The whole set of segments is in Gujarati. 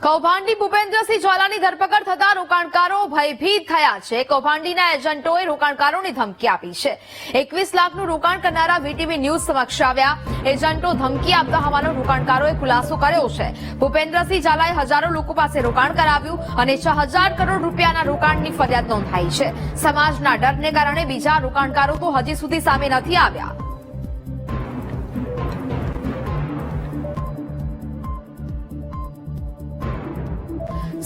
કૌભાંડી ભૂપેન્દ્રસિંહ ઝાલાની ધરપકડ થતા રોકાણકારો ભયભીત થયા છે। કૌભાંડીના એજન્ટોએ રોકાણકારોને ધમકી આપી છે। 21 લાખનું રોકાણ કરનારા વીટીવી ન્યૂઝ સમક્ષ આવ્યા। એજન્ટો ધમકી આપતા હોવાનો રોકાણકારોએ ખુલાસો કર્યો છે। ભૂપેન્દ્રસિંહ ઝાલાએ હજારો લોકો પાસે રોકાણ કરાવ્યું અને 6000 કરોડ રૂપિયાના રોકાણની ફરિયાદ નોંધાઈ છે। સમાજના ડરને કારણે બીજા રોકાણકારો તો હજી સુધી સામે નથી આવ્યા।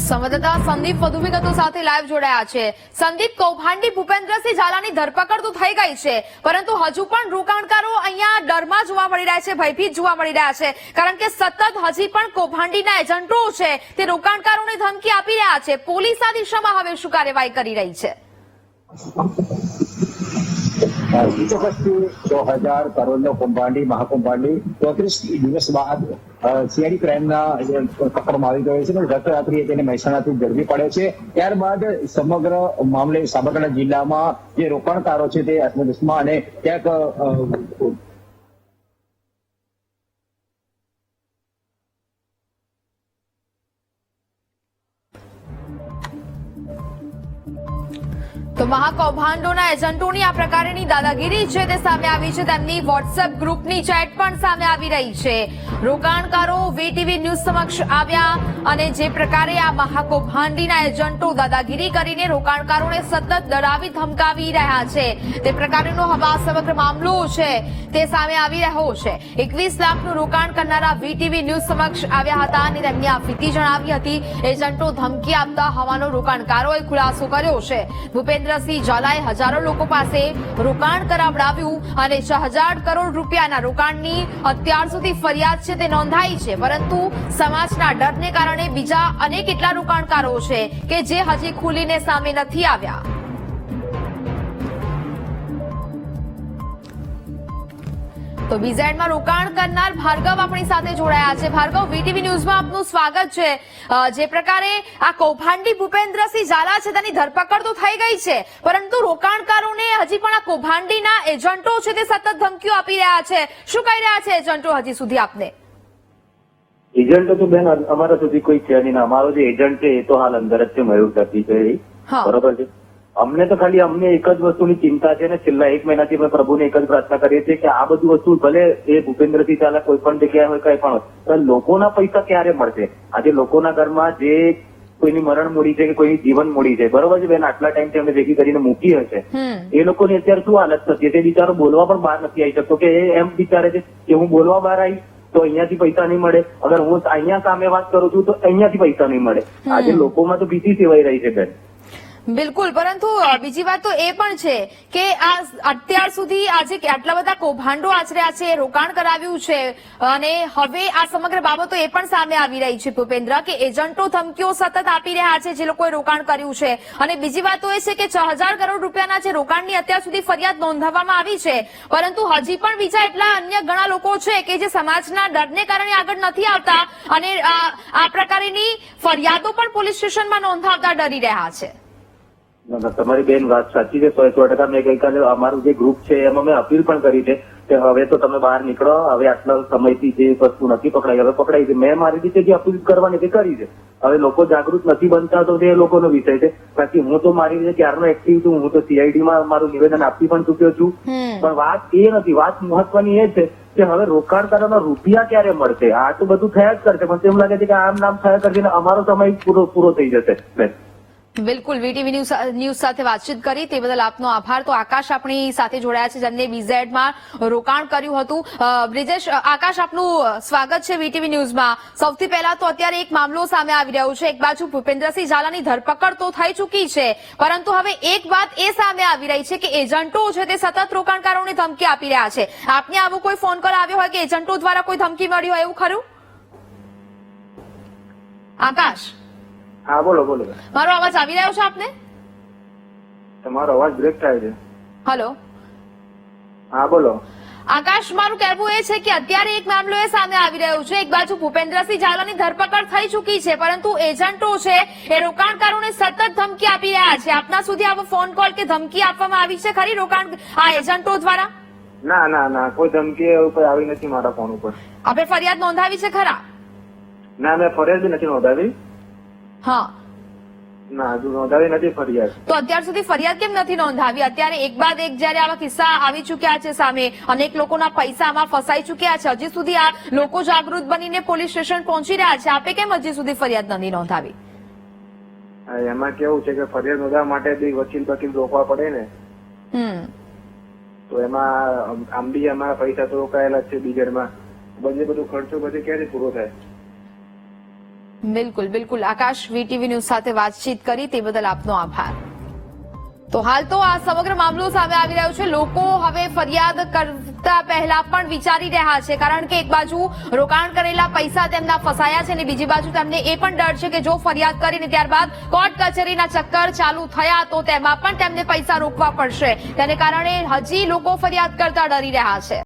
સંવાદદાતા સંદીપ વધુ વિગતો સાથે લાઈવ જોડાયા છે। સંદીપ, કૌભાંડી ભૂપેન્દ્રસિંહ ઝાલાની ધરપકડ તો થઈ ગઈ છે, પરંતુ હજુ પણ રોકાણકારો અહીંયા ડરમાં જોવા મળી રહ્યા છે, ભયભીત જોવા મળી રહ્યા છે, કારણ કે સતત હજી પણ કૌભાંડીના એજન્ટો છે તે રોકાણકારોને ધમકી આપી રહ્યા છે। પોલીસ આ દિશામાં હવે શું કાર્યવાહી કરી રહી છે? ચોક્કસથી 6000 કરોડનો કૌભાંડી મહાકૌભાંડી 34 દિવસ બાદ સીઆઈડી ક્રાઇમના પકડવામાં આવી ગયો છે। ગત રાત્રિએ તેને મહેસાણાથી ઝડપી પડ્યો છે। ત્યારબાદ સમગ્ર મામલે સાબરકાંઠા જિલ્લામાં જે રોકાણકારો છે તે અસમંજસમાં અને ક્યાંક તો મહાકૌભાંડોના એજન્ટોની આ પ્રકારની દાદાગીરી છે તે સામે આવી છે। તેમની વોટ્સએપ ગ્રુપની ચેટ પણ સામે આવી રહી છે। રોકાણકારો વીટીવી ન્યૂઝ સમક્ષ આવ્યા અને જે પ્રકારે આ મહાકૌભાંડીના એજન્ટો દાદાગીરી કરીને રોકાણકારોને સતત ડરાવી ધમકાવી રહ્યા છે, તે પ્રકારનો હવે સમગ્ર મામલો છે તે સામે આવી રહ્યો છે। 21 લાખનું રોકાણ કરનારા વીટીવી ન્યૂઝ સમક્ષ આવ્યા હતા અને તેમની આ ફિતી જણાવી હતી। એજન્ટો ધમકી આપતા હોવાનો રોકાણકારોએ ખુલાસો કર્યો છે। ભૂપેન્દ્રસિંહ ઝાલાએ હજારો લોકો પાસે રોકાણ કરાવડાવ્યું અને 6000 કરોડ રૂપિયાના રોકાણની અત્યાર સુધી ફરિયાદ છે તે નોંધાઈ છે, પરંતુ સમાજના ડરને કારણે બીજા અનેક એટલા રોકાણકારો છે કે જે હજી ખુલીને સામે નથી આવ્યા। તો બીઝેડમાં રોકાણ કરનાર ભાર્ગવ આપણી સાથે જોડાયા છે। ભાર્ગવ, વીટીવી ન્યૂઝમાં આપનું સ્વાગત છે। જે પ્રકારે આ કૌભાંડી ભૂપેન્દ્રસિંહ ઝાલા છે તેની ધરપકડ તો થઈ ગઈ છે, પરંતુ રોકાણકારોને હજી પણ આ કૌભાંડીના એજન્ટો છે તે સતત ધમકીઓ આપી રહ્યા છે। શું કહી રહ્યા છે એજન્ટો હજી સુધી આપને? એજન્ટો તો બેન અમારા સુધી કોઈ છે નહીં। અમારો જે એજન્ટ છે એ તો હાલ અંદર જ છે, મયુર કરતી છે, બરોબર છે। અમને તો ખાલી અમને એક જ વસ્તુની ચિંતા છે ને છેલ્લા 1 મહિનાથી અમે પ્રભુને એક જ પ્રાર્થના કરીએ છીએ કે આ બધું વસ્તુ ભલે એ ભૂપેન્દ્રસિંહ ઝાલા કોઈ પણ જગ્યાએ હોય કઈ પણ હોય, લોકોના પૈસા ક્યારે મળશે? આજે લોકોના ઘરમાં જે કોઈની મરણ મૂડી છે કે કોઈની જીવન મૂડી છે, બરોબર છે બેન, આટલા ટાઈમથી અમે ભેગી કરીને મૂકી હશે, એ લોકોની અત્યારે શું હાલત થતી? તે બિચારો બોલવા પણ બહાર નથી આવી શકતો કે એમ વિચારે છે કે હું બોલવા બહાર આવી તો અહીંયાથી પૈસા નહીં મળે, અગર હું અહીંયા સામે વાત કરું છું તો અહીંયાથી પૈસા નહીં મળે। આજે લોકોમાં તો ભીતિ સેવાઈ રહી છે બેન। બિલકુલ, પરંતુ બીજી વાત તો એ પણ છે કે આ અત્યાર સુધી આજે આટલા બધા કૌભાંડો આચર્યા છે, રોકાણ કરાવ્યું છે અને હવે આ સમગ્ર બાબતો એ પણ સામે આવી રહી છે ભૂપેન્દ્ર કે એજન્ટો ધમકીઓ સતત આપી રહ્યા છે જે લોકોએ રોકાણ કર્યું છે। અને બીજી વાત તો એ છે કે 6000 કરોડ રૂપિયાના જે રોકાણની અત્યાર સુધી ફરિયાદ નોંધાવવામાં આવી છે, પરંતુ હજી પણ બીજા એટલા અન્ય ઘણા લોકો છે કે જે સમાજના ડરને કારણે આગળ નથી આવતા અને આ પ્રકારની ફરિયાદો પણ પોલીસ સ્ટેશનમાં નોંધાવતા ડરી રહ્યા છે। તમારી બેન વાત સાચી છે 100%। મેં ગઈકાલે અમારું જે ગ્રુપ છે એમાં મેં અપીલ પણ કરી છે કે હવે તો તમે બહાર નીકળો, હવે આટલા સમયથી જે વસ્તુ નથી પકડાઈ હવે પકડાઈ છે। મેં મારી રીતે જે અપીલ કરવાની તે કરી છે। હવે લોકો જાગૃત નથી બનતા તો તે લોકોનો વિષય છે, બાકી હું તો મારી રીતે ક્યારનો એક્ટિવ છું। હું તો સીઆઈડીમાં મારું નિવેદન આપી પણ ચૂક્યો છું, પણ વાત એ નથી, વાત મહત્વની એ છે કે હવે રોકાણકારોના રૂપિયા ક્યારે મળશે? આ તો બધું થયા જ કરશે, પણ તેમ લાગે છે કે આમ નામ થયા કરશે ને અમારો સમય પૂરો થઈ જશે। બિલકુલ, વીટીવી ન્યૂઝ સાથે વાતચીત કરી તે બદલ આપનો આભાર। તો આકાશ આપણી સાથે જોડાયા છે જેમને બીઝેડમાં રોકાણ કર્યું હતું। બ્રિજેશ, આકાશ આપનું સ્વાગત છે વીટીવી ન્યૂઝમાં। સૌથી પહેલા તો અત્યારે એક મામલો સામે આવી રહ્યો છે। એક બાજુ ભૂપેન્દ્રસિંહ ઝાલાની ધરપકડ તો થઈ ચૂકી છે, પરંતુ હવે એક વાત એ સામે આવી રહી છે કે એજન્ટો છે તે સતત રોકાણકારોને ધમકી આપી રહ્યા છે। આપને આવો કોઈ ફોન કોલ આવ્યો હોય કે એજન્ટો દ્વારા કોઈ ધમકી મળી હોય એવું ખરું? આકાશ, હા બોલો બોલો। મારો અવાજ આવી રહ્યો છે આપને? તમારો અવાજ બ્રેક થાય છે। હેલો, હા બોલો। આકાશ, મારું કહેવું એ છે કે અત્યારે એક મામલો એ સામે આવી રહ્યો છે। એક બાજુ ભૂપેન્દ્રસિંહ ઝાલાની ધરપકડ થઈ ચૂકી છે, પરંતુ એજન્ટો છે એ રોકાણકારોને સતત ધમકી આપી રહ્યા છે। આપના સુધી આવો ફોન કોલ કે ધમકી આપવામાં આવી છે ખરી આ એજન્ટો દ્વારા? ના ના ના, કોઈ ધમકી એવું કોઈ આવી નથી મારા ફોન ઉપર। આપણે ફરિયાદ નોંધાવી છે ખરા? ના મેં ફરિયાદ બી નથી નોંધાવી. હા, ના હજુ નોંધાવી નથી ફરિયાદ. તો અત્યાર સુધી ફરિયાદ કેમ નથી નોંધાવી? અત્યારે એક બાદ એક જયારે આવા કિસ્સા આવી ચુક્યા છે સામે, અનેક લોકોના પૈસા આમાં ફસાઈ ચુક્યા છે, હજી સુધી આ લોકો જાગૃત બનીને પોલીસ સ્ટેશન પહોંચી રહ્યા છે, આપે કેમ હજી સુધી ફરિયાદ નથી નોંધાવી? એમાં કેવું છે કે ફરિયાદ નોંધાવવા માટે બી વકીલ રોકવા પડે ને, તો એમાં આમ બી અમારા પૈસા તો રોકાયેલા જ છે બીજેડમાં, બધું ખર્ચો પછી ક્યાંથી પૂરો થાય? બિલકુલ બિલકુલ. આકાશ, વીટીવી ન્યૂઝ સાથે વાતચીત કરી તે બદલ આપનો આભાર. તો હાલ તો આ સમગ્ર મામલો સામે આવી રહ્યો છે. લોકો હવે ફરિયાદ કરતા પહેલા પણ વિચારી રહ્યા છે, કારણ કે એક બાજુ રોકાણ કરેલા પૈસા તેમના ફસાયા છે અને બીજી બાજુ તેમને એ પણ ડર છે કે જો ફરિયાદ કરીને ત્યારબાદ કોર્ટ કચેરીના ચક્કર ચાલુ થયા તો તેમાં પણ તેમને પૈસા રોકવા પડશે. તેને કારણે હજી લોકો ફરિયાદ કરતા ડરી રહ્યા છે.